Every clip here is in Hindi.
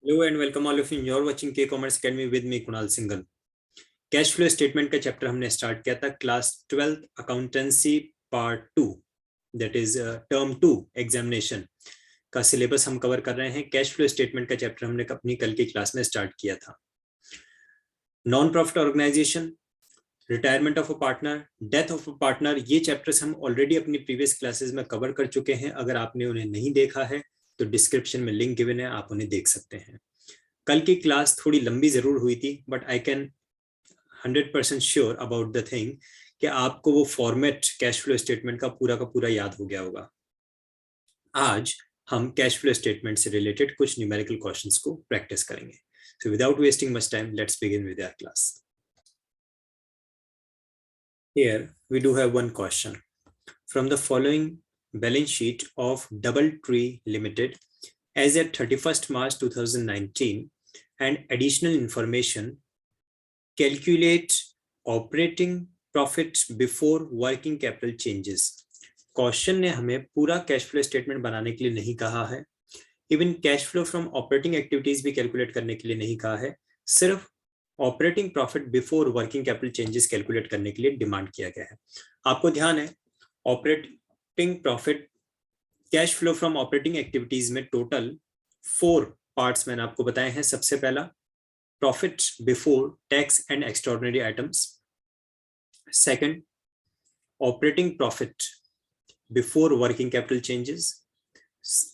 Hello and welcome all of you. You're watching K Commerce Academy with me Kunal Singhal. Cash flow statement का चैप्टर हमने स्टार्ट किया था class 12th accountancy part 2 that is term 2 examination का सिलेबस हम कवर कर रहे हैं। कैश फ्लो स्टेटमेंट का चैप्टर हमने अपनी कल की क्लास में स्टार्ट किया था। Non profit organisation, retirement of a partner, death of a partner, ये चैप्टर्स हम ऑलरेडी अपनी प्रीवियस क्लासेस में कवर कर चुके हैं। अगर आपने उन्हें नहीं देखा है तो डिस्क्रिप्शन में लिंक गिवन है, आप उन्हें देख सकते हैं। कल की क्लास थोड़ी लंबी जरूर हुई थी but I can 100% sure about the thing कि आपको वो फॉर्मेट कैश फ्लो स्टेटमेंट का पूरा याद हो गया होगा। आज हम कैश फ्लो स्टेटमेंट से रिलेटेड कुछ न्यूमेरिकल क्वेश्चंस को प्रैक्टिस करेंगे। So without wasting much time let's begin with our class. Here we do have one question. From the following balance sheet of DoubleTree Limited as at 31st March 2019 and additional information, calculate operating profit before working capital changes. Question ने हमें पूरा कैश फ्लो स्टेटमेंट बनाने के लिए नहीं कहा है, even cash flow from operating activities भी कैलकुलेट करने के लिए नहीं कहा है, सिर्फ operating profit before working capital changes calculate करने के लिए डिमांड किया गया है। आपको ध्यान है operating profit cash flow from operating activities में टोटल 4 पार्ट्स मैंने आपको बताए हैं। सबसे पहला profit before tax and extraordinary items, second operating profit before working capital changes,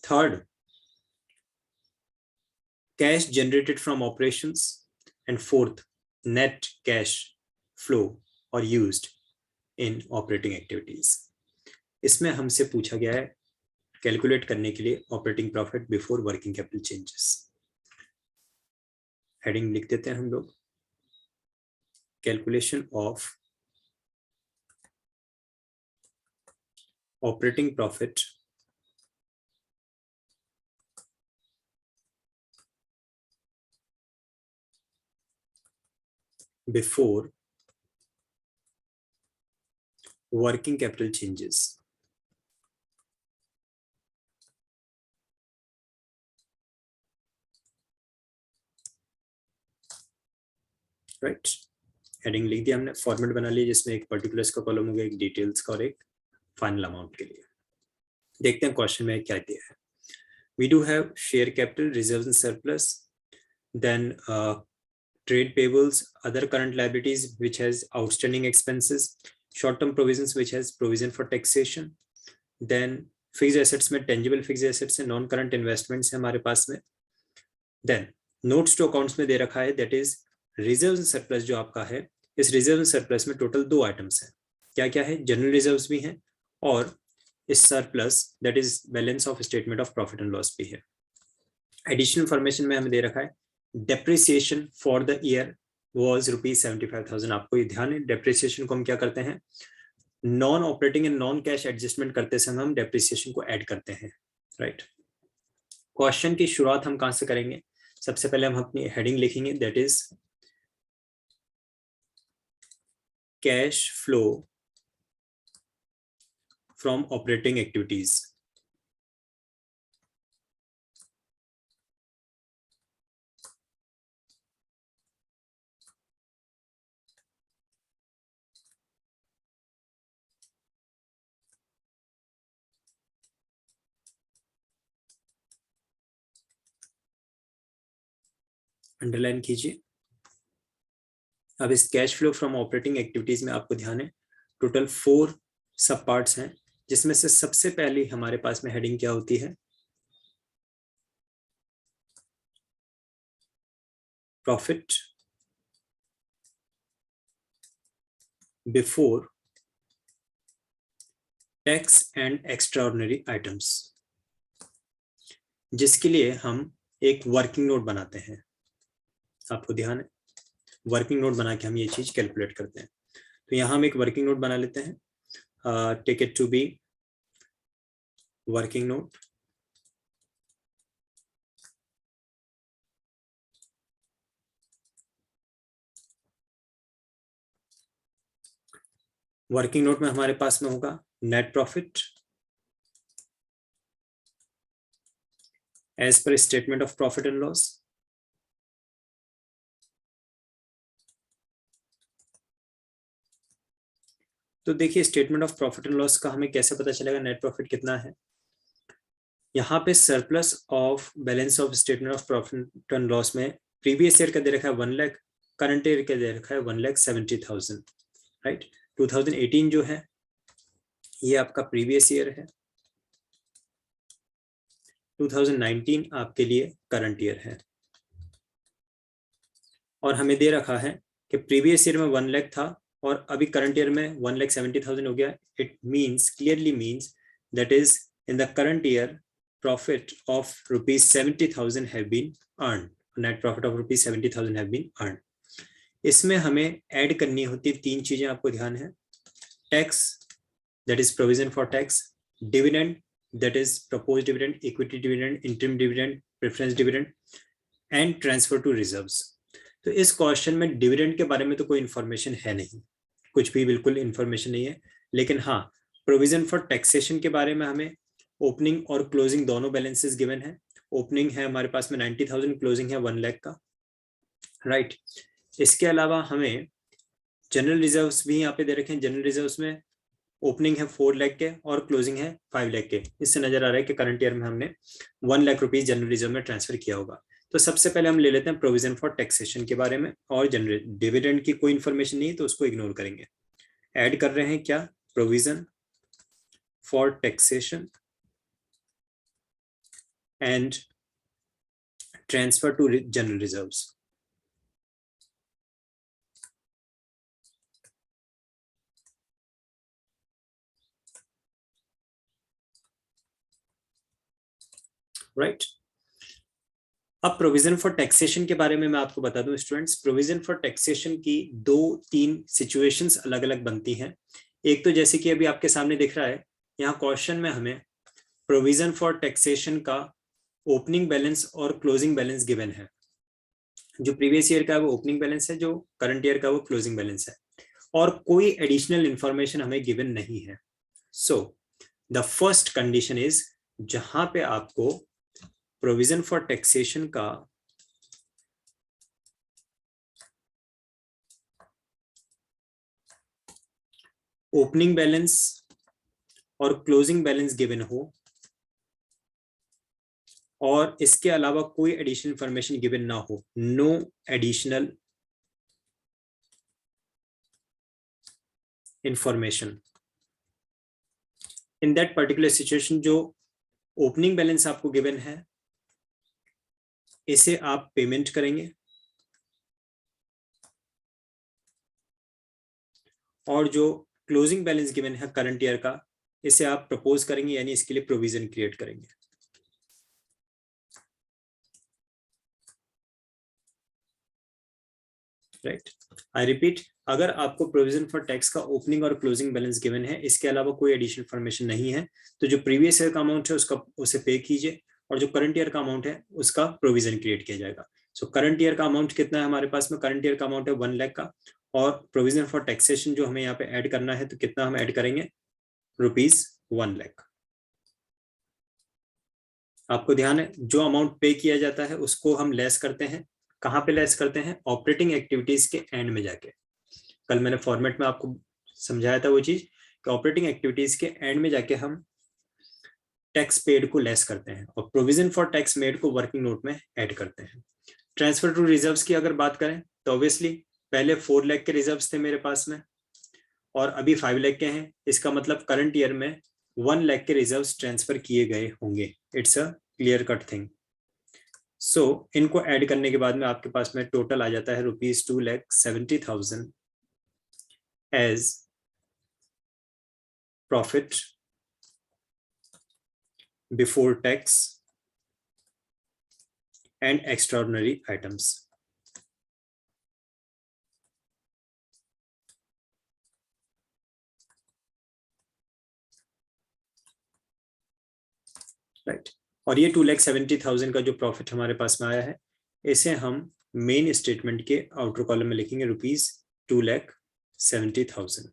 third cash generated from operations, and fourth net cash flow or used in operating activities. इसमें हमसे पूछा गया है कैलकुलेट करने के लिए operating profit before working capital changes. Heading लिख देते हैं हम लोग, calculation of operating profit before working capital changes. Right, heading लिख दिया हमने, फॉर्मेट बना लिया जिसमें एक पर्टिकुलर्स का कॉलम हो गया, एक डिटेल्स का और एक फाइनल अमाउंट के लिए। देखते हैं क्वेश्चन में क्या दिया है। We do have share capital, reserves and surplus, then trade payables, other current liabilities which has outstanding expenses, short-term provisions which has provision for taxation, then fixed assets में tangible fixed assets है, non-current investments है हमारे पास में, then notes to accounts में दे रखा है that is reserves and surplus जो आपका है। इस reserves and surplus में टोटल 2 आइटम्स हैं। क्या क्या है? जनरल रिजर्व्स भी हैं और इस surplus that is balance of statement of profit and loss भी है। एडिशनल इंफॉर्मेशन में हमें दे रखा है depreciation for the year was ₹75,000। आपको ये ध्यान है, डेप्रिसिएशन को हम क्या करते हैं, non operating and non cash adjustment करते समय हम डेप्रिसिएशन को ऐड करते हैं। राइट, क्वेश्चन की शुरुआत हम कहां से करेंगे? सबसे पहले हम अपनी हेडिंग लिखेंगे that is cash flow from operating activities. Underline कीजिए। अब इस cash flow from operating activities में आपको ध्यान है टोटल 4 सब पार्ट्स हैं, जिसमें से सबसे पहले हमारे पास में हेडिंग क्या होती है, profit before tax and extraordinary items, जिसके लिए हम एक वर्किंग नोट बनाते हैं। आपको ध्यान है, वर्किंग नोट बना के हम ये चीज कैलकुलेट करते हैं। तो यहां हम एक वर्किंग नोट बना लेते हैं, take it to be working note. Working note में हमारे पास में होगा net profit as per statement of profit and loss, तो देखिए statement of profit and loss का हमें कैसे पता चलेगा नेट प्रॉफिट कितना है। यहाँ पे surplus of balance of statement of profit and loss में प्रीवियस ईयर का दे रखा है 1 लाख, करंट ईयर का दे रखा है 1,70,000, राइट। 2018 जो है ये आपका प्रीवियस ईयर है, 2019 आपके लिए करंट ईयर है। और हमें दे रखा है कि प्रीवियस ईयर में 1 लाख था और अभी करंट ईयर में 1,70,000 हो गया। It means clearly means that is in the current year profit of rupees 70,000 have been earned, net profit of rupees 70,000 have been earned। इसमें हमें ऐड करनी होती है 3 चीजें, आपको ध्यान है। Tax that is provision for tax, dividend that is proposed dividend, equity dividend, interim dividend, preference dividend and transfer to reserves. तो इस क्वेश्चन में डिविडेंड के बारे में तो कोई इंफॉर्मेशन है नहीं, कुछ भी बिल्कुल इंफॉर्मेशन नहीं है। लेकिन हाँ, प्रोविजन फॉर टैक्सेशन के बारे में हमें ओपनिंग और क्लोजिंग दोनों बैलेंसेस गिवन है। ओपनिंग है हमारे पास में 90,000, क्लोजिंग है 1 लाख का, राइट। इसके अलावा हमें जनरल रिजर्व्स भी यहाँ पे दे रखे हैं। जनरल रिजर्व्स में ओपनिंग है 4 लाख के और क्लोजिंग है 5 लाख के। इससे नजर आ रहा है कि करंट ईयर में हमने 1 लाख रुपीज जनरल रिजर्व में ट्रांसफर किया होगा। तो सबसे पहले हम ले लेते हैं प्रोविजन फॉर टैक्सेशन के बारे में, और जनरल डिविडेंड की कोई इंफॉर्मेशन नहीं है तो उसको इग्नोर करेंगे। ऐड कर रहे हैं क्या, provision for taxation and transfer to general reserves। Right. अब प्रोविजन फॉर टैक्सेशन के बारे में मैं आपको बता दूं स्टूडेंट्स, प्रोविजन फॉर टैक्सेशन की 2-3 सिचुएशंस अलग अलग बनती हैं। एक तो जैसे कि अभी आपके सामने दिख रहा है, यहाँ क्वेश्चन में हमें प्रोविजन फॉर टैक्सेशन का ओपनिंग बैलेंस और क्लोजिंग बैलेंस गिवन है। जो प्रीवियस ईयर का वो ओपनिंग बैलेंस है, जो करंट ईयर का वो क्लोजिंग बैलेंस है, और कोई एडिशनल इंफॉर्मेशन हमें गिवन नहीं है। So the first condition is, जहां पे आपको प्रोविजन फॉर टैक्सेशन का ओपनिंग बैलेंस और क्लोजिंग बैलेंस गिवन हो और इसके अलावा कोई एडिशनल इंफॉर्मेशन गिवन ना हो, no additional information, in that particular situation जो ओपनिंग बैलेंस आपको गिवन है इसे आप पेमेंट करेंगे, और जो क्लोजिंग बैलेंस गिवन है करंट ईयर का इसे आप प्रपोज करेंगे, यानी इसके लिए प्रोविजन क्रिएट करेंगे। राइट, आई रिपीट, अगर आपको प्रोविजन फॉर टैक्स का ओपनिंग और क्लोजिंग बैलेंस गिवन है, इसके अलावा कोई एडिशनल इन्फॉर्मेशन नहीं है, तो जो प्रीवियस ईयर का अमाउंट है उसका उसे पे कीजिए, और जो करंट ईयर का अमाउंट है उसका प्रोविजन क्रिएट किया जाएगा। सो करंट ईयर का अमाउंट कितना है हमारे पास में, करंट ईयर का अमाउंट है 1 लाख का, और प्रोविजन फॉर टैक्सेशन जो हमें यहाँ पे ऐड करना है, तो कितना हम ऐड करेंगे, ₹1 लाख। आपको ध्यान है, जो अमाउंट पे किया जाता है उसको हम लेस करते हैं। कहाँ पे लेस करते हैं, ऑपरेटिंग एक्टिविटीज के एंड में जाके। कल मैंने फॉर्मेट में आपको समझाया था वो चीज कि ऑपरेटिंग एक्टिविटीज के एंड में जाके हम टैक्स पेड को लेस करते हैं, और प्रोविजन फॉर टैक्स मेड को वर्किंग नोट में ऐड करते हैं। ट्रांसफर टू रिजर्व्स की अगर बात करें तो ऑब्वियसली पहले 4 लाख के रिजर्व्स थे मेरे पास में और अभी 5 लाख के हैं। इसका मतलब करंट ईयर में 1 लाख के रिजर्व्स ट्रांसफर किए गए होंगे। It's a clear cut thing. So इनको ऐड करने के बाद में आपके पास में टोटल आ जाता है ₹2,70,000 as profit before tax and extraordinary items. Right, और ये 2,70,000 का जो प्रॉफिट हमारे पास में आया है, इसे हम मेन स्टेटमेंट के आउटर कॉलम में लिखेंगे ₹2,70,000।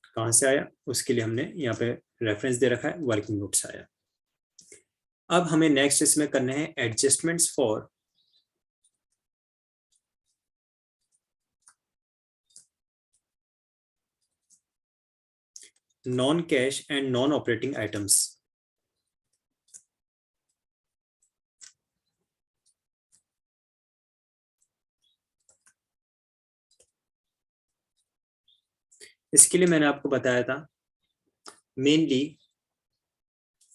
कहां से आया उसके लिए हमने यहाँ पे रेफरेंस दे रखा है, वर्किंग नोट से आया। अब हमें नेक्स्ट इसमें करने हैं adjustments for non cash and non operating items. इसके लिए मैंने आपको बताया था मेनली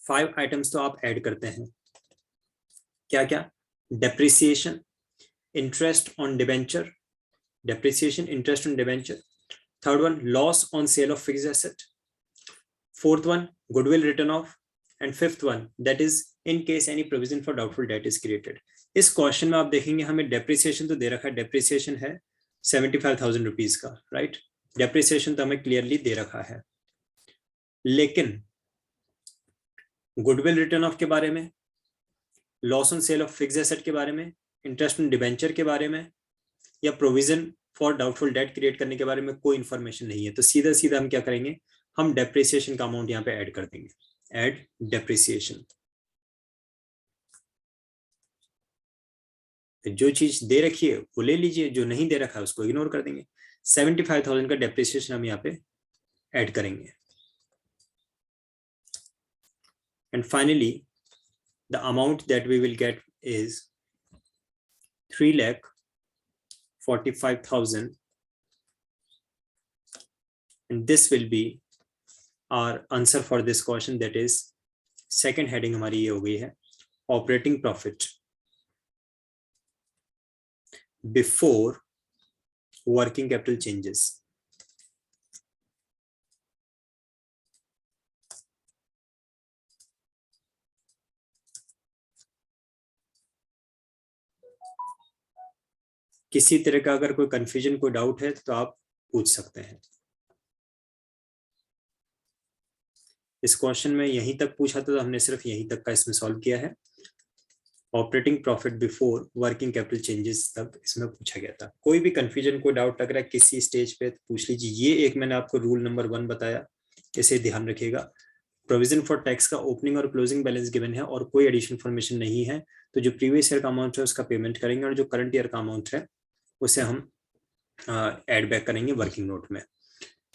5 आइटम्स तो आप ऐड करते हैं। क्या क्या? Depreciation, interest on debenture, depreciation interest on debenture. Third one, loss on sale of fixed asset. Fourth one, goodwill return of. And fifth one, that is in case any provision for doubtful debt is created. इस क्वेश्चन में आप देखेंगे हमें डेप्रिसिएशन तो दे रखा है, डेप्रिसिएशन है 75,000 रुपीज का, राइट। डेप्रिसिएशन तो हमें क्लियरली दे रखा है, लेकिन गुडविल रिटर्न ऑफ के बारे में, loss on sale of fixed asset के बारे में, इंटरेस्ट ऑन डिबेंचर के बारे में, या provision for doubtful debt create करने के बारे में कोई इंफॉर्मेशन नहीं है। तो सीधा सीधा हम क्या करेंगे, हम डेप्रिसिएशन का अमाउंट यहाँ पे ऐड कर देंगे, ऐड डेप्रिसिएशन। जो चीज दे रखी है वो ले लीजिए, जो नहीं दे रखा है उसको इग्नोर कर देंगे। 75,000 का डेप्रिसिएशन हम यहाँ पे ऐड करेंगे। And finally the amount that we will get is 3,45,000, and this will be our answer for this question, that is second heading हमारी ये हो गई है, operating profit before working capital changes. किसी तरह का अगर कोई कंफ्यूजन, कोई डाउट है तो आप पूछ सकते हैं। इस क्वेश्चन में यहीं तक पूछा था तो हमने सिर्फ यहीं तक का इसमें सॉल्व किया है। Operating profit before working capital changes तक इसमें पूछा गया था। कोई भी कंफ्यूजन, कोई डाउट लग रहा है किसी स्टेज पे तो पूछ लीजिए। ये एक मैंने आपको रूल नंबर 1 बताया, इसे ध्यान रखिएगा। प्रोविजन फॉर टैक्स का ओपनिंग और क्लोजिंग बैलेंस गिवन है और कोई एडिशनल इन्फॉर्मेशन नहीं है, तो जो प्रीवियस ईयर का अमाउंट है उसका पेमेंट करेंगे और जो करंट ईयर का अमाउंट है उसे हम ऐड बैक करेंगे वर्किंग नोट में।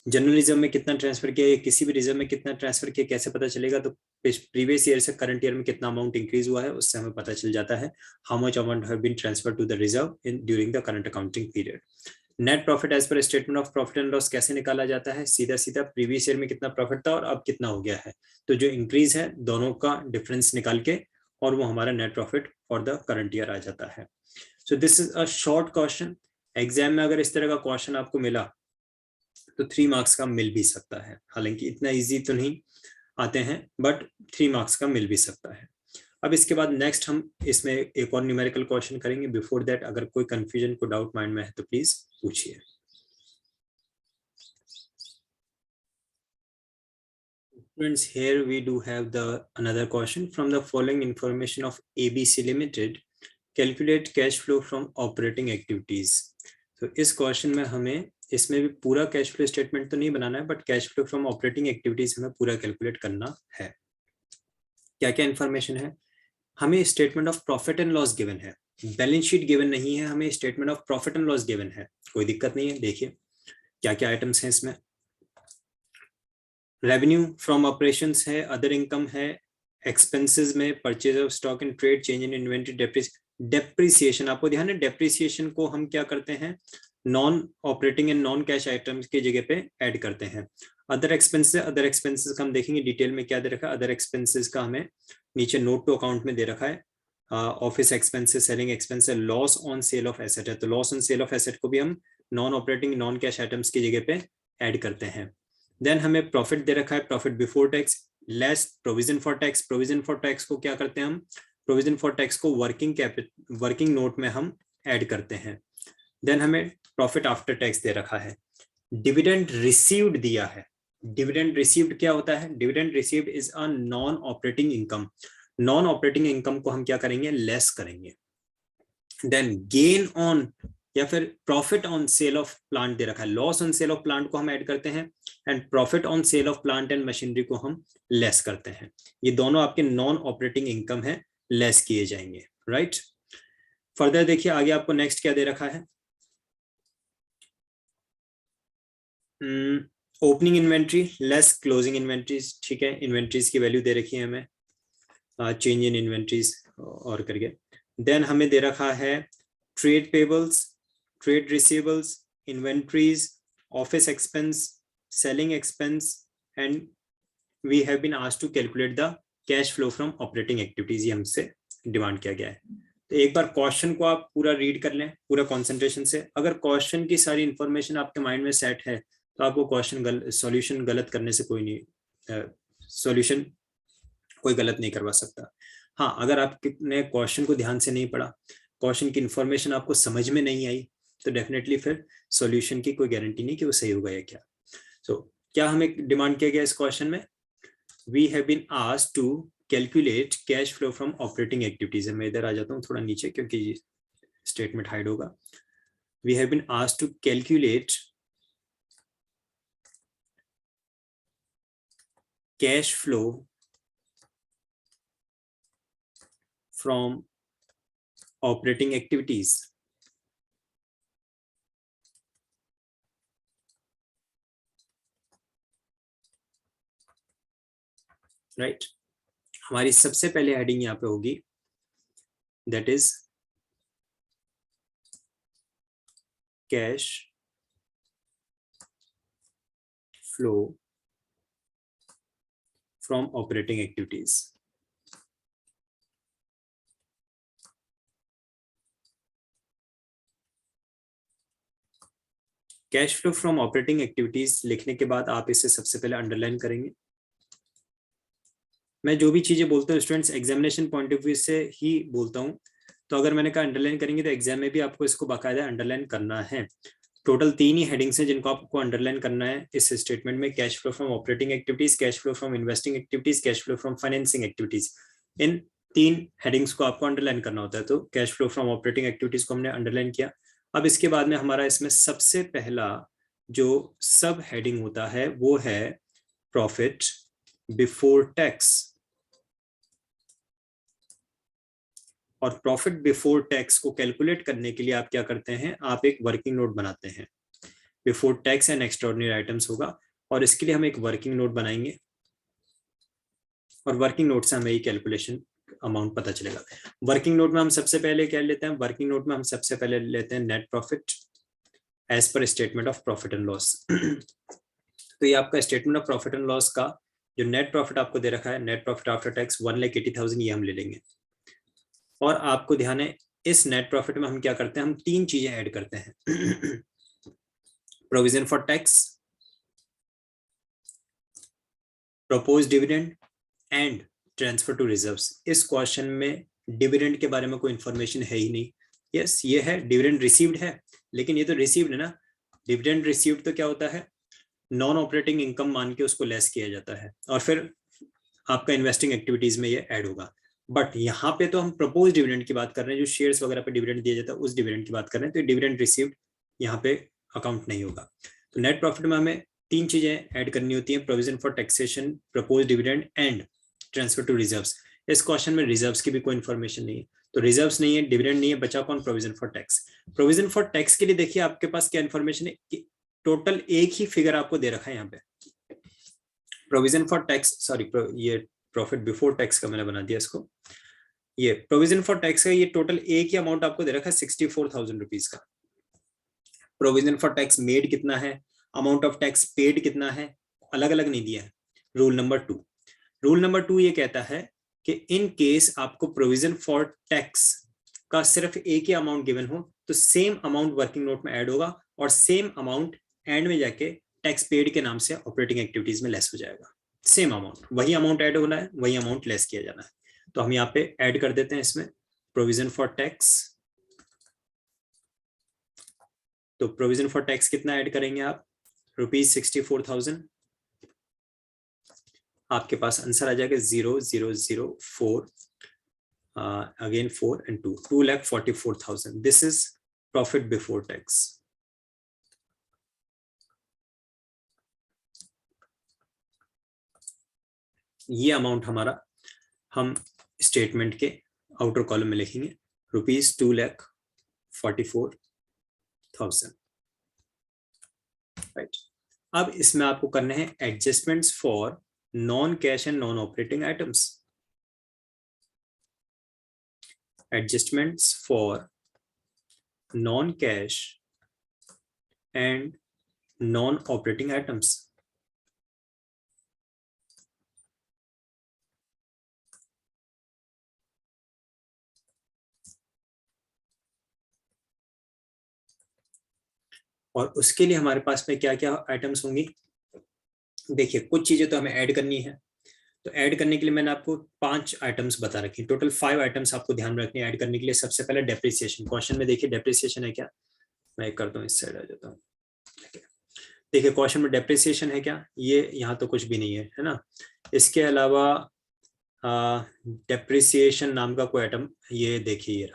जनरल रिजर्व में कितना ट्रांसफर किया या किसी भी रिजर्व में कितना ट्रांसफर किया कैसे पता चलेगा, तो प्रीवियस ईयर से करंट ईयर में कितना अमाउंट इंक्रीज हुआ है उससे हमें पता चल जाता है how much amount have been transfer to the reserve in during the current accounting period. Net profit as per statement of profit and loss कैसे निकाला जाता है, सीधा सीधा प्रीवियस ईयर में कितना प्रॉफिट था और अब कितना हो गया है, तो जो इंक्रीज है दोनों का डिफरेंस निकाल के और वो हमारा net profit for the current year आ जाता है। So this is a short question. Exam में अगर इस तरह का क्वेश्चन आपको मिला तो 3 मार्क्स का मिल भी सकता है, हालांकि इतना इजी तो नहीं आते हैं बट 3 मार्क्स का मिल भी सकता है। अब इसके बाद नेक्स्ट हम इसमें एक और न्यूमेरिकल क्वेश्चन करेंगे। बिफोर दैट अगर कोई कंफ्यूजन, कोई डाउट माइंड में है तो प्लीज पूछिए। Friends, here we do have the another question. From the following information of ABC Limited, calculate cash flow from operating activities. तो इस क्वेश्चन में हमें इसमें भी पूरा कैश फ्लो स्टेटमेंट तो नहीं बनाना है, but cash flow from operating activities हमें पूरा कैलकुलेट करना है। क्या क्या इंफॉर्मेशन है, हमें statement of profit and loss given है, बैलेंस शीट गिवन नहीं है, हमें statement of profit and loss given है। कोई दिक्कत नहीं है, देखिए क्या क्या आइटम्स हैं इसमें। रेवेन्यू फ्रॉम ऑपरेशंस है, अदर इनकम है, एक्सपेंसेस में purchase of stock and trade, change in inventory, depreciation. आपको ध्यान है डेप्रिसिएशन को हम क्या करते हैं, non operating and non cash items की जगह पे ऐड करते हैं। अदर एक्सपेंसेस, अदर एक्सपेंसेस का हम देखेंगे डिटेल में क्या दे रखा है। अदर एक्सपेंसेस का हमें नीचे नोट टू अकाउंट में दे रखा है office expenses, selling expenses, loss on sale of asset है, तो loss on sale of asset को भी हम non operating non cash items की जगह पे ऐड करते हैं। देन हमें प्रॉफिट दे रखा है, profit before tax less provision for tax. Provision for tax को क्या करते हैं हम, प्रोविजन फॉर टैक्स को वर्किंग नोट में हम ऐड करते हैं। देन हमें प्रॉफिट आफ्टर टैक्स दे रखा है, डिविडेंड रिसीव्ड दिया है। डिविडेंड रिसीव्ड क्या होता है, dividend received is a non operating income. Non operating income को हम क्या करेंगे, लेस करेंगे। देन गेन ऑन या फिर profit on sale of plant दे रखा है, loss on sale of plant को हम ऐड करते हैं and profit on sale of plant and machinery को हम लेस करते हैं। ये दोनों आपके नॉन ऑपरेटिंग इनकम है, लेस किए जाएंगे, राइट। फर्दर देखिए आगे आपको नेक्स्ट क्या दे रखा है, opening inventory less closing inventories, ठीक है, इन्वेंट्रीज की वैल्यू दे रखी है हमें, चेंज इन इन्वेंट्रीज और करके। देन हमें दे रखा है trade payables, trade receivables, inventories, office expense, selling expense, and we have been asked to calculate the cash flow from operating activities, ये हमसे डिमांड किया गया है। तो एक बार क्वेश्चन को आप पूरा रीड कर लें पूरा कंसंट्रेशन से। अगर क्वेश्चन की सारी इंफॉर्मेशन आपके माइंड में सेट है तो आपको क्वेश्चन सॉल्यूशन गलत करने से कोई नहीं, सॉल्यूशन कोई गलत नहीं करवा सकता। हाँ, अगर आपने क्वेश्चन को ध्यान से नहीं पढ़ा, क्वेश्चन की इंफॉर्मेशन आपको समझ में नहीं आई, तो डेफिनेटली फिर सॉल्यूशन की कोई गारंटी नहीं कि वो सही होगा या क्या। सो क्या हमें डिमांड किया गया इस क्वेश्चन में, we have been asked to calculate cash flow from operating activities. मैं इधर आ जाता हूँ थोड़ा नीचे क्योंकि स्टेटमेंट हाइड होगा। We have been asked to calculate cash flow from operating activities. Right, हमारी सबसे पहले हेडिंग यहाँ पे होगी, that is cash flow from operating activities. Cash flow from operating activities लिखने के बाद आप इसे सबसे पहले अंडरलाइन करेंगे। मैं जो भी चीजें बोलता हूँ students examination point of view से ही बोलता हूँ, तो अगर मैंने कहा अंडरलाइन करेंगे तो एग्जाम में भी आपको इसको बाकायदा अंडरलाइन करना है। टोटल 3 ही हेडिंग्स हैं जिनको आपको अंडरलाइन करना है इस स्टेटमेंट में, cash flow from operating activities, cash flow from investing activities, cash flow from financing activities. In 3 headings को आपको अंडरलाइन करना होता है। तो cash flow from operating activities को हमने अंडरलाइन किया। अब इसके बाद में हमारा इसमें सबसे पहला जो सब हेडिंग होता है वो है प्रॉफिट बिफोर टैक्स। और प्रॉफिट बिफोर टैक्स को कैलकुलेट करने के लिए आप क्या करते हैं, आप एक वर्किंग नोट बनाते हैं। Before tax and extraordinary items होगा और इसके लिए हम एक वर्किंग नोट बनाएंगे और वर्किंग नोट से हमें ये कैलकुलेशन अमाउंट पता चलेगा। वर्किंग नोट में हम सबसे पहले क्या लेते हैं, वर्किंग नोट में हम सबसे पहले लेते हैं net profit as per statement of profit and loss. तो ये आपका statement of profit and loss का जो नेट प्रॉफिट आपको दे रखा है, नेट प्रॉफिट आफ्टर टैक्स 1,80,000, ये हम ले लेंगे। और आपको ध्यान है इस नेट प्रॉफिट में हम क्या करते हैं, हम 3 चीजें ऐड करते हैं, provision for tax, propose dividend and transfer to reserves. इस क्वेश्चन में डिविडेंड के बारे में कोई इंफॉर्मेशन है ही नहीं। यस, ये है डिविडेंड रिसीव्ड है, लेकिन ये तो रिसीव्ड है ना। डिविडेंड रिसीव्ड तो क्या होता है, नॉन ऑपरेटिंग इनकम मान के उसको लेस किया जाता है और फिर आपका इन्वेस्टिंग एक्टिविटीज में ये ऐड होगा। बट यहाँ पे तो हम प्रपोज डिविडेंड की बात कर रहे हैं, जो शेयर्स वगैरह पे डिविडेंड दिया जाता है उस डिविडेंड की बात कर रहे हैं, तो डिविडेंड रिसीव्ड यहाँ पे अकाउंट नहीं होगा। तो नेट प्रॉफिट में हमें 3 चीजें ऐड करनी होती हैं, provision for taxation, propose dividend and transfer to reserves. इस क्वेश्चन में रिजर्व्स की भी कोई इन्फॉर्मेशन नहीं है, तो रिजर्व्स नहीं है, डिविडेंड नहीं है, बचा कौन, provision for tax. Provision for tax के लिए देखिए आपके पास क्या इन्फॉर्मेशन है, टोटल एक ही फिगर आपको दे रखा है यहाँ पे, प्रोविजन फॉर टैक्स, सॉरी ये प्रॉफिट बिफोर टैक्स का मैंने बना दिया इसको, ये प्रोविजन फॉर टैक्स का ये टोटल एक ही अमाउंट आपको दे रखा है 64,000 रुपीज का। प्रोविजन फॉर टैक्स मेड कितना है, अमाउंट ऑफ टैक्स पेड कितना है, अलग अलग नहीं दिया है। रूल नंबर 2, रूल नंबर 2 ये कहता है कि इन केस आपको प्रोविजन फॉर टैक्स का सिर्फ एक ही अमाउंट गिवन हो तो सेम अमाउंट वर्किंग नोट में ऐड होगा और सेम अमाउंट एंड में जाके टैक्स पेड के नाम से ऑपरेटिंग एक्टिविटीज में लेस हो जाएगा। सेम अमाउंट, वही अमाउंट ऐड होना है, वही अमाउंट लेस किया जाना है। तो हम यहाँ पे ऐड कर देते हैं इसमें प्रोविजन फॉर टैक्स। तो प्रोविजन फॉर टैक्स कितना ऐड करेंगे आप, ₹64,000। आपके पास आंसर आ जाएगा 0004, again 4 and 2, 2,44,000। This is profit before tax. ये अमाउंट हमारा हम स्टेटमेंट के आउटर कॉलम में लिखेंगे, ₹2,44,000। राइट, अब इसमें आपको करने हैं adjustments for non cash and non operating items. Adjustments for non cash and non operating items. और उसके लिए हमारे पास में क्या क्या आइटम्स होंगी, देखिए कुछ चीजें तो हमें ऐड करनी है। तो ऐड करने के लिए मैंने आपको 5 आइटम्स बता रखी, टोटल 5 आइटम्स आपको ध्यान रखने ऐड करने के लिए। सबसे पहले डेप्रिसिएशन, क्वेश्चन में देखिए डेप्रिसिएशन है क्या, मैं करता हूँ इस साइड आ जाता हूँ। देखिए क्वेश्चन में डेप्रिसिएशन है क्या, ये यहाँ तो कुछ भी नहीं है ना। इसके अलावा डेप्रिसिएशन नाम का कोई आइटम, ये देखिए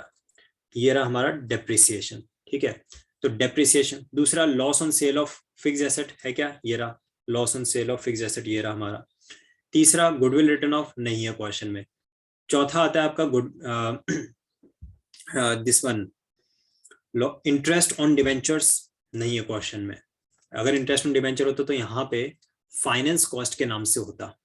ये रहा हमारा डेप्रिसिएशन, ठीक है। तो डेप्रिसिएशन। दूसरा loss on sale of fix asset है क्या, ये रहा loss on sale of fix asset, ये रहा हमारा। तीसरा गुडविल रिटर्न ऑफ नहीं है क्वेश्चन में। चौथा आता है आपका good this one interest on debentures, नहीं है क्वेश्चन में। अगर इंटरेस्ट ऑन डिवेंचर होता तो यहाँ पे फाइनेंस कॉस्ट के नाम से होता।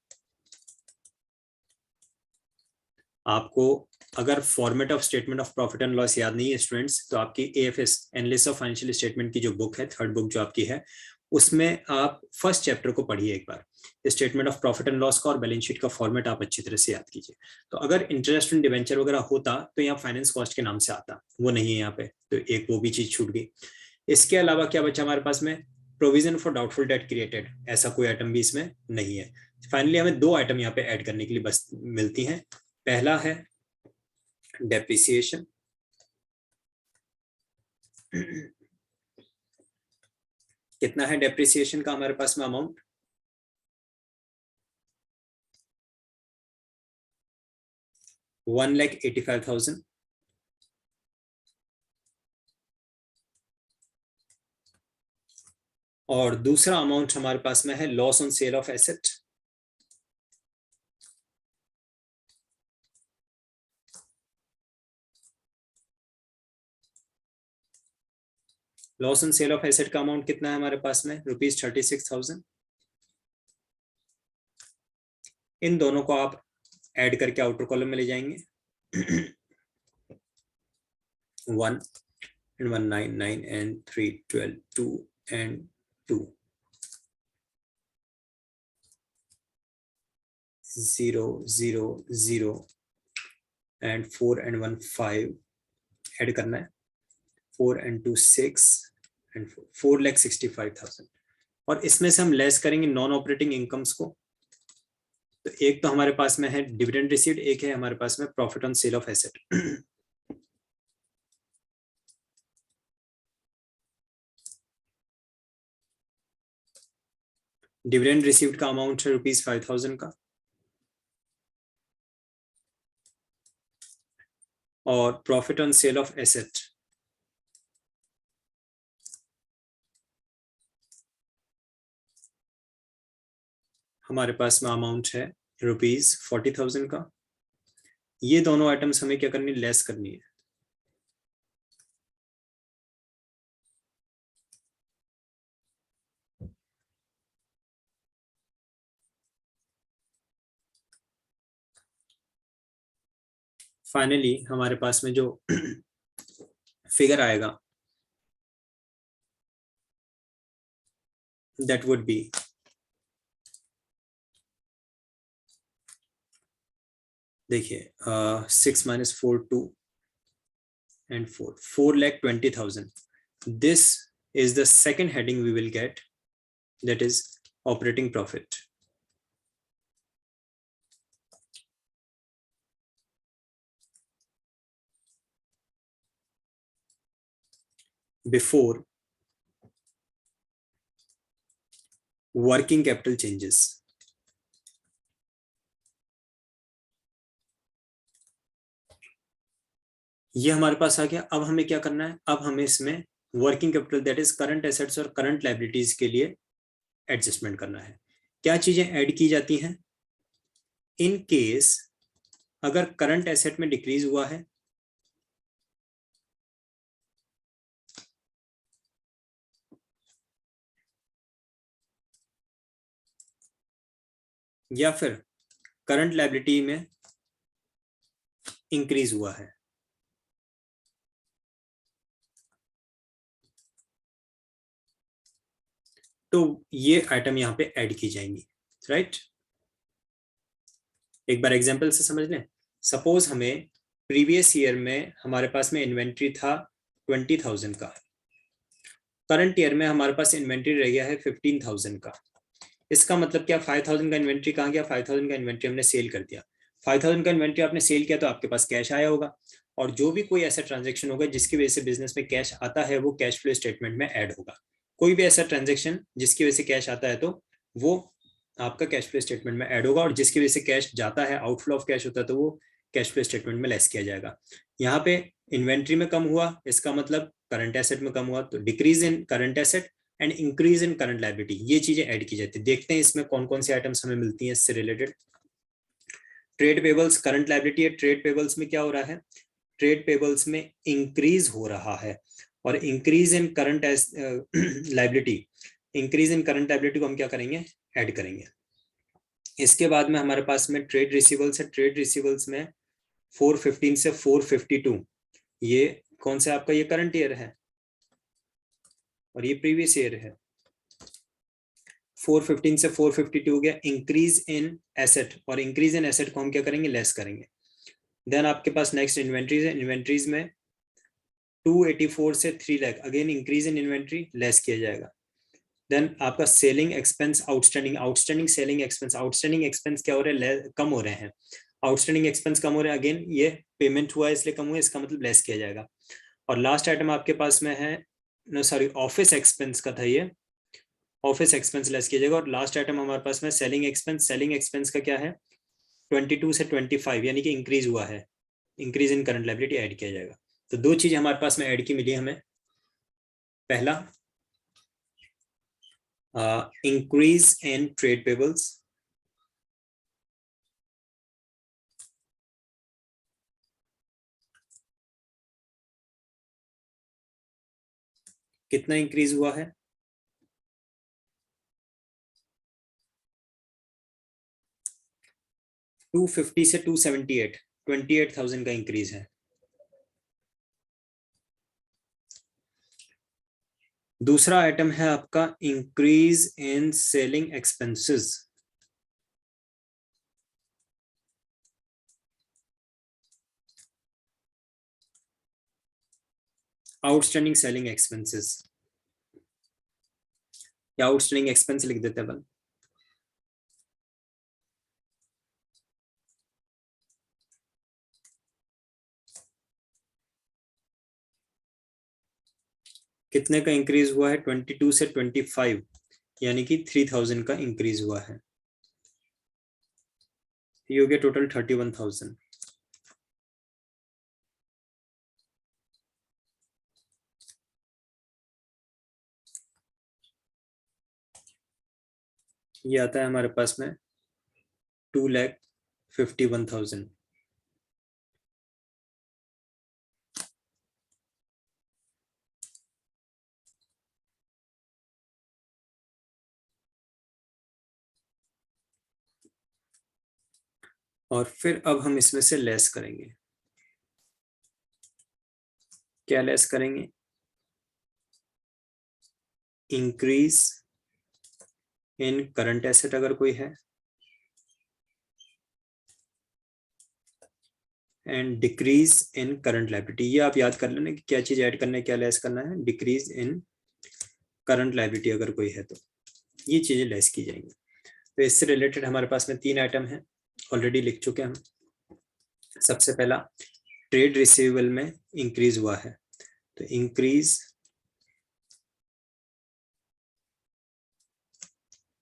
आपको अगर format of statement of profit and loss याद नहीं है स्टूडेंट्स, तो आपकी AFS analysis of financial statement की जो बुक है, थर्ड बुक जो आपकी है, उसमें आप फर्स्ट चैप्टर को पढ़िए एक बार। Statement of profit and loss का और बैलेंस शीट का फॉर्मेट आप अच्छी तरह से याद कीजिए। तो अगर इंटरेस्ट ऑन डिवेंचर वगैरह होता तो यहाँ फाइनेंस कॉस्ट के नाम से आता, वो नहीं है यहाँ पे, तो एक वो भी चीज छूट गई। इसके अलावा क्या बचा हमारे पास में, provision for doubtful debt created, ऐसा कोई आइटम भी इसमें नहीं है। फाइनली हमें 2 आइटम यहाँ पे ऐड करने के लिए बस मिलती हैं। पहला है डेप्रिसिएशन, कितना है डेप्रिसिएशन का हमारे पास में अमाउंट, 1,85,000। और दूसरा अमाउंट हमारे पास में है loss on sale of asset, loss on sale of asset का अमाउंट कितना है हमारे पास में, ₹36,000। इन दोनों को आप ऐड करके आउटर कॉलम में ले जाएंगे। 1 and 1 9 9 and 3 12 2 and 2 0 0 0 and 4 and 1 5 add करना है। 4 and 2 6 and 4,65,000। और इसमें से हम लेस करेंगे नॉन ऑपरेटिंग इनकम्स को। तो एक तो हमारे पास में है डिविडेंड रिसीव्ड, एक है हमारे पास में profit on sale of asset. Dividend received का अमाउंट है ₹5,000 का, और profit on sale of asset हमारे पास में अमाउंट है ₹40,000 का। ये दोनों आइटम्स हमें क्या करनी, लेस करनी है। फाइनली हमारे पास में जो फिगर आएगा दैट वुड बी देखिए 6 - 4 2 and 4,20,000। This is the second heading we will get, that is operating profit। Before working capital changes। ये हमारे पास आ गया। अब हमें क्या करना है, अब हमें इसमें working capital that is current assets और करंट लायबिलिटीज के लिए एडजस्टमेंट करना है। क्या चीजें ऐड की जाती हैं, इन केस अगर करंट एसेट में डिक्रीज हुआ है, या फिर करंट लायबिलिटी में इंक्रीज हुआ है। तो ये आइटम यहाँ पे ऐड की जाएंगी, राइट। एक बार एग्जांपल से समझ लें। सपोज हमें प्रीवियस ईयर में हमारे पास में इन्वेंट्री था 20,000 का, करंट ईयर में हमारे पास इन्वेंट्री रह गया है 15,000 का। इसका मतलब क्या, 5,000 का इन्वेंट्री कहाँ गया, 5,000 का इन्वेंट्री हमने सेल कर दिया। 5,000 का इन्वेंट्री आपने सेल किया तो आपके पास कैश आया होगा, और जो भी कोई ऐसा ट्रांजेक्शन होगा जिसकी वजह से बिजनेस में कैश आता है वो कैश फ्लो स्टेटमेंट में ऐड होगा। कोई भी ऐसा ट्रांजेक्शन जिसकी वजह से कैश आता है तो वो आपका कैश फ्लो स्टेटमेंट में ऐड होगा, और जिसकी वजह से कैश जाता है, आउटफ्लो ऑफ कैश होता है, तो वो कैश फ्लो स्टेटमेंट में लेस किया जाएगा। यहाँ पे इन्वेंट्री में कम हुआ, इसका मतलब करंट एसेट में कम हुआ, तो decrease in current asset and increase in current liability, ये चीजें ऐड की जाती है। देखते हैं इसमें कौन कौन सी आइटम्स हमें मिलती हैं इससे related. Trade payables current liability है, ट्रेड पेबल्स में क्या हो रहा है, ट्रेड पेबल्स में इंक्रीज हो रहा है, और increase in current liability, increase in current liability को हम क्या करेंगे, ऐड करेंगे। इसके बाद में हमारे पास में ट्रेड रिसीवल्स है, ट्रेड रिसीवल्स में 415 से 452, ये कौन सा आपका, ये करंट ईयर है और ये प्रीवियस ईयर है। 415 से 452 हो गया इंक्रीज इन एसेट, और इंक्रीज इन एसेट को हम क्या करेंगे, लेस करेंगे। देन आपके पास नेक्स्ट इन्वेंट्रीज है, इन्वेंट्रीज में 284 से 3 lakh, again increase in inventory, less किया जाएगा। देन आपका selling expense outstanding, outstanding selling expense, outstanding expense क्या हो रहे हैं, कम हो रहे हैं। आउटस्टैंडिंग एक्सपेंस कम हो रहे हैं, अगेन ये पेमेंट हुआ है इसलिए कम हुआ, इसका मतलब लेस किया जाएगा। और लास्ट आइटम आपके पास में है, नो सॉरी, ऑफिस एक्सपेंस का था ये, ऑफिस एक्सपेंस लेस किया जाएगा। और लास्ट आइटम हमारे पास में सेलिंग एक्सपेंस, सेलिंग एक्सपेंस का क्या है, 22 से 25, यानी कि इंक्रीज हुआ है, increase in current liability add किया जाएगा। तो दो चीज हमारे पास में ऐड की मिली हमें। पहला इंक्रीज इन ट्रेड पेबल्स, कितना इंक्रीज हुआ है, 250 से 278, 28,000 का इंक्रीज है। दूसरा आइटम है आपका increase in selling expenses, outstanding selling expenses, या आउटस्टैंडिंग एक्सपेंस लिख देते हैं अपन। कितने का इंक्रीज हुआ है, 22 से 25, यानी कि 3,000 का इंक्रीज हुआ है। ये हो गया टोटल 31,000। ये आता है हमारे पास में 2,51,000। और फिर अब हम इसमें से लेस करेंगे, क्या लेस करेंगे, इंक्रीज इन करंट एसेट अगर कोई है, and decrease in current liability. ये आप याद कर लेना कि क्या चीज ऐड करना है, क्या लेस करना है, डिक्रीज इन करंट लायबिलिटी अगर कोई है तो ये चीजें लेस की जाएंगी। तो इससे रिलेटेड हमारे पास में 3 आइटम है, ऑलरेडी लिख चुके हैं हम। सबसे पहला ट्रेड रिसीवेबल में इंक्रीज हुआ है, तो इंक्रीज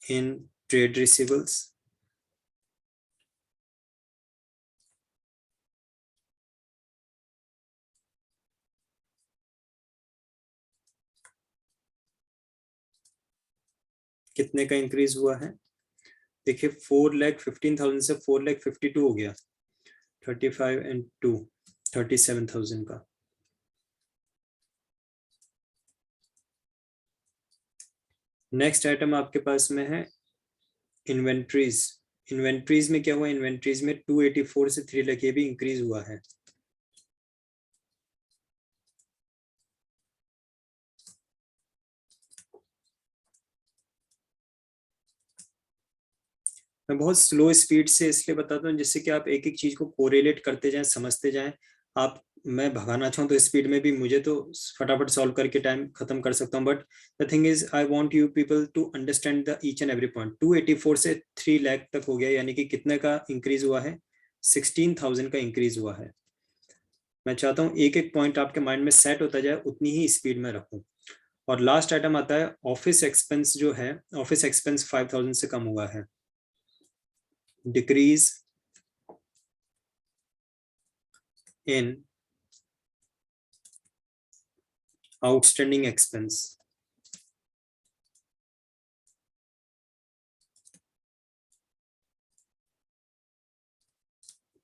इन ट्रेड रिसीवेबल्स, कितने का इंक्रीज हुआ है, देखिए 4,15,000 से 4,52,000 हो गया, 35 एंड 2 37,000 का। नेक्स्ट आइटम आपके पास में है इन्वेंट्रीज, इन्वेंट्रीज में क्या हुआ, इन्वेंट्रीज में 284 से 3 लाख ये भी इंक्रीज हुआ है। मैं बहुत स्लो स्पीड से इसलिए बताता हूँ जिससे कि आप एक एक चीज को कोरिलेट करते जाएं, समझते जाएं। आप, मैं भगाना चाहूँ तो स्पीड में भी मुझे तो फटाफट सॉल्व करके टाइम खत्म कर सकता हूँ, but the thing is I want you people to understand the each and every point. 284 से 3 लाख तक हो गया, यानी कि कितने का इंक्रीज हुआ है, 16,000 का इंक्रीज हुआ है। मैं चाहता हूँ एक एक पॉइंट आपके माइंड में सेट होता जाए, उतनी ही स्पीड में रखूं। और लास्ट आइटम आता है ऑफिस एक्सपेंस, जो है ऑफिस एक्सपेंस 5,000 से कम हुआ है। Decrease in outstanding expense.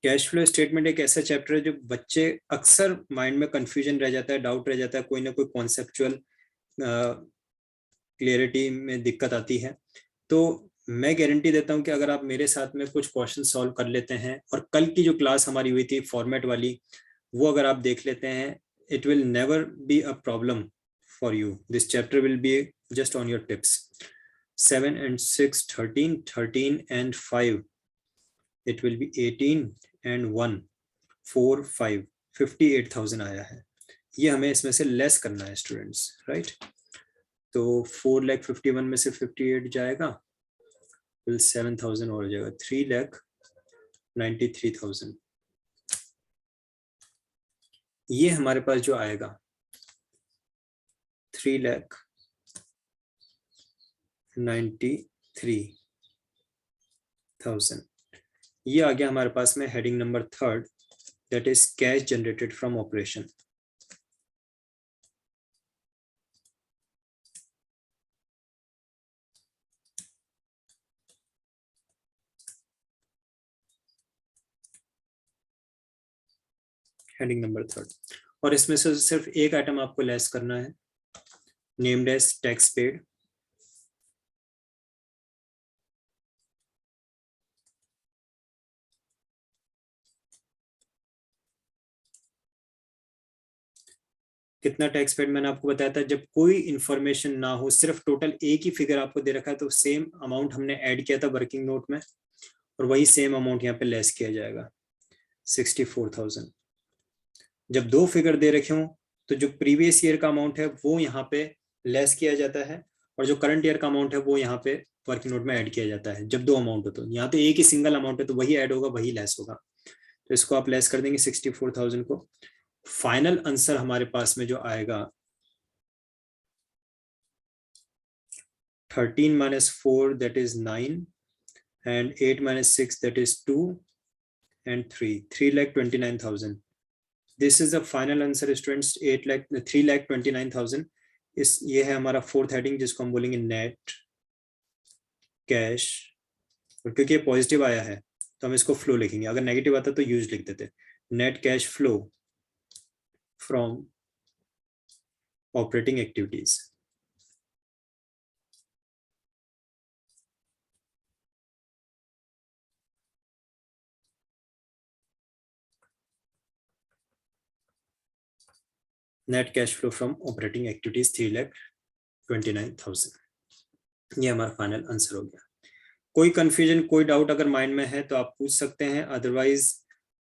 Cash flow statement एक ऐसा चैप्टर है जो बच्चे अक्सर माइंड में कंफ्यूजन रह जाता है, डाउट रह जाता है, कोई ना कोई कॉन्सेप्चुअल क्लियरिटी में दिक्कत आती है। तो मैं गारंटी देता हूं कि अगर आप मेरे साथ में कुछ क्वेश्चन सॉल्व कर लेते हैं और कल की जो क्लास हमारी हुई थी फॉर्मेट वाली, वो अगर आप देख लेते हैं, it will never be a problem for you. This chapter will be just on your tips. 7 and 6 13, 13 and 5 it will be 18 and 1 4 5 58,000 आया है। ये हमें इसमें से लेस करना है स्टूडेंट्स, राइट। तो 4,51,000 में से 58 जाएगा, फिर 7,000 और हो जाएगा, 3,93,000। ये हमारे पास जो आएगा 3,93,000, ये आ गया हमारे पास में heading number 3, that is cash generated from operation. Heading number 3, और इसमें से सिर्फ एक आइटम आपको लेस करना है, नेम्ड एज टैक्स पेड। कितना टैक्स पेड मैंने आपको बताया था, जब कोई इंफॉर्मेशन ना हो, सिर्फ टोटल एक ही फिगर आपको दे रखा है, तो सेम अमाउंट हमने ऐड किया था वर्किंग नोट में, और वही सेम अमाउंट यहाँ पे लेस किया जाएगा, 64,000। जब दो फिगर दे रखे हों तो जो प्रीवियस ईयर का अमाउंट है वो यहाँ पे लेस किया जाता है, और जो करंट ईयर का अमाउंट है वो यहाँ पे वर्किंग नोट में ऐड किया जाता है। जब दो अमाउंट हो तो यहाँ तो एक ही सिंगल अमाउंट है, तो वही ऐड होगा वही लेस होगा, तो इसको आप लेस कर देंगे 64,000 को। फाइनल आंसर हमारे पास में जो आएगा 13 minus 4 that is 9, and 8 minus 6 that is 2, and 3,29,000. This is the final answer students, 3,29,000। इस ये है हमारा फोर्थ हेडिंग जिसको हम बोलेंगे नेट कैश। और क्योंकि ये पॉजिटिव आया है तो हम इसको फ्लो लिखेंगे, अगर नेगेटिव आता तो यूज लिख देते, net cash flow from operating activities. Net cash flow from operating activities 3,29,000, ये हमारा फाइनल आंसर हो गया। कोई कंफ्यूजन, कोई डाउट अगर माइंड में है तो आप पूछ सकते हैं, अदरवाइज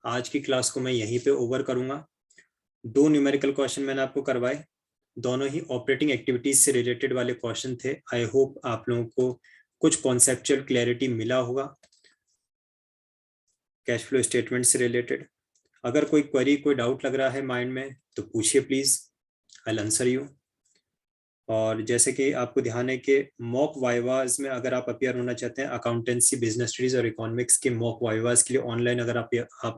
आज की क्लास को मैं यहीं पे ओवर करूंगा। दो न्यूमेरिकल क्वेश्चन मैंने आपको करवाए, दोनों ही ऑपरेटिंग एक्टिविटीज से रिलेटेड वाले क्वेश्चन थे। आई होप आप लोगों को कुछ कॉन्सेप्चुअल क्लैरिटी मिला होगा कैश फ्लो स्टेटमेंट से रिलेटेड। अगर कोई क्वेरी, कोई डाउट लग रहा है माइंड में तो पूछिए please, I will answer you. और जैसे कि आपको ध्यान है कि मॉक वाइवाज में अगर आप अपियर होना चाहते हैं, अकाउंटेंसी, बिजनेस स्टडीज और इकोनॉमिक्स के मॉक वाइवाज के लिए ऑनलाइन अगर आप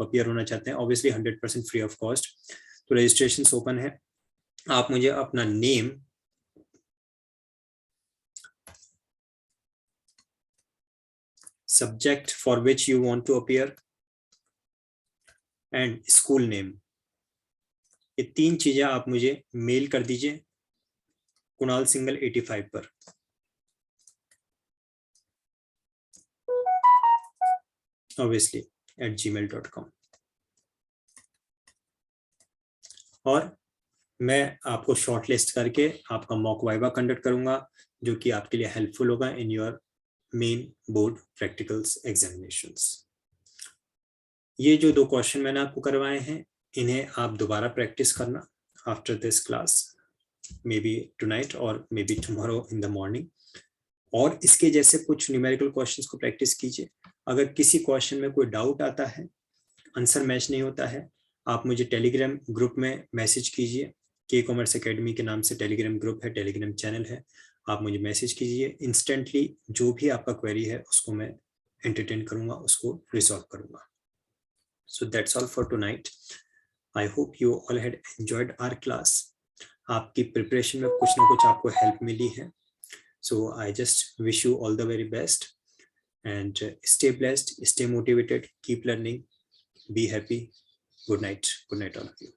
अपियर होना चाहते हैं, ऑब्वियसली 100% फ्री ऑफ कॉस्ट, तो रजिस्ट्रेशन ओपन है। आप मुझे अपना name, subject for which you want to appear and school name, ये तीन चीजें आप मुझे मेल कर दीजिए कुणाल सिंगल 85 पर। obviously @gmail.com। और मैं आपको शॉर्ट लिस्ट करके आपका मॉक वाइवा कंडक्ट करूंगा, जो कि आपके लिए हेल्पफुल होगा in your main board practicals examinations. ये जो 2 क्वेश्चन मैंने आपको करवाए हैं, इन्हें आप दोबारा प्रैक्टिस करना after this class, may be tonight और may be tomorrow in the morning. और इसके जैसे कुछ न्यूमेरिकल क्वेश्चंस को प्रैक्टिस कीजिए। अगर किसी क्वेश्चन में कोई डाउट आता है, आंसर मैच नहीं होता है, आप मुझे टेलीग्राम ग्रुप में मैसेज कीजिए। के कॉमर्स एकेडमी के नाम से टेलीग्राम ग्रुप है, टेलीग्राम चैनल है, आप मुझे मैसेज कीजिए। इंस्टेंटली जो भी आपका क्वेरी है उसको मैं एंटरटेन करूंगा, उसको रिजॉल्व करूंगा। So that's all for tonight. I hope you all had enjoyed our class. आपकी प्रिपरेशन में कुछ ना कुछ आपको हेल्प मिली है। So I just wish you all the very best and stay blessed, stay motivated, keep learning, be happy. Good night all of you.